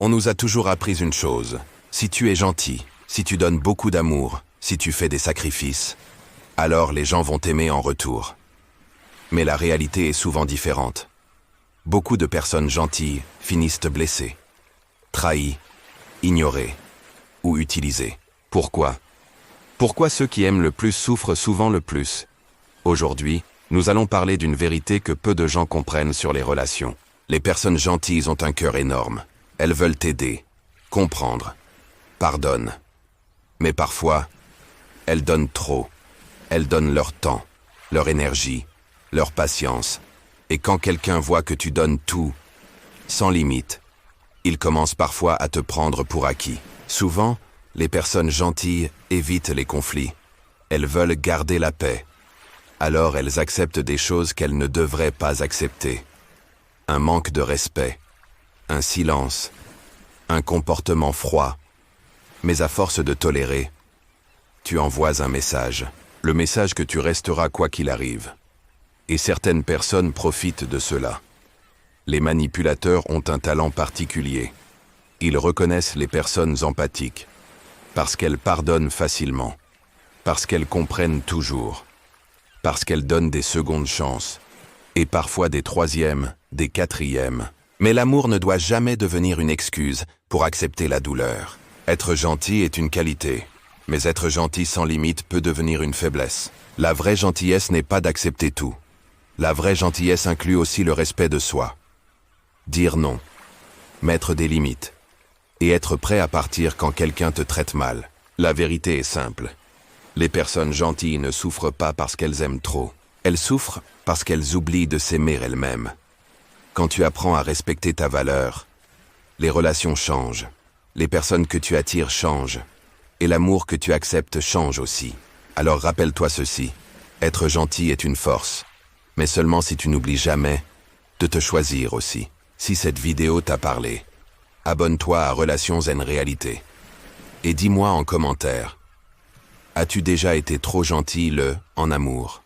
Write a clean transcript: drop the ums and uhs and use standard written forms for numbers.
On nous a toujours appris une chose. Si tu es gentil, si tu donnes beaucoup d'amour, si tu fais des sacrifices, alors les gens vont t'aimer en retour. Mais la réalité est souvent différente. Beaucoup de personnes gentilles finissent blessées, trahies, ignorées ou utilisées. Pourquoi? Pourquoi ceux qui aiment le plus souffrent souvent le plus? Aujourd'hui, nous allons parler d'une vérité que peu de gens comprennent sur les relations. Les personnes gentilles ont un cœur énorme. Elles veulent t'aider, comprendre, pardonnent. Mais parfois, elles donnent trop. Elles donnent leur temps, leur énergie, leur patience. Et quand quelqu'un voit que tu donnes tout, sans limite, il commence parfois à te prendre pour acquis. Souvent, les personnes gentilles évitent les conflits. Elles veulent garder la paix. Alors elles acceptent des choses qu'elles ne devraient pas accepter. Un manque de respect, un silence, un comportement froid. Mais à force de tolérer, tu envoies un message. Le message que tu resteras quoi qu'il arrive. Et certaines personnes profitent de cela. Les manipulateurs ont un talent particulier. Ils reconnaissent les personnes empathiques, parce qu'elles pardonnent facilement, parce qu'elles comprennent toujours, parce qu'elles donnent des secondes chances, et parfois des troisièmes, des quatrièmes. Mais l'amour ne doit jamais devenir une excuse pour accepter la douleur. Être gentil est une qualité, mais être gentil sans limite peut devenir une faiblesse. La vraie gentillesse n'est pas d'accepter tout. La vraie gentillesse inclut aussi le respect de soi. Dire non, mettre des limites, et être prêt à partir quand quelqu'un te traite mal. La vérité est simple. Les personnes gentilles ne souffrent pas parce qu'elles aiment trop. Elles souffrent parce qu'elles oublient de s'aimer elles-mêmes. Quand tu apprends à respecter ta valeur, les relations changent, les personnes que tu attires changent, et l'amour que tu acceptes change aussi. Alors rappelle-toi ceci, être gentil est une force, mais seulement si tu n'oublies jamais de te choisir aussi. Si cette vidéo t'a parlé, abonne-toi à Relations Zen Réalité. Et dis-moi en commentaire, as-tu déjà été trop gentil en amour?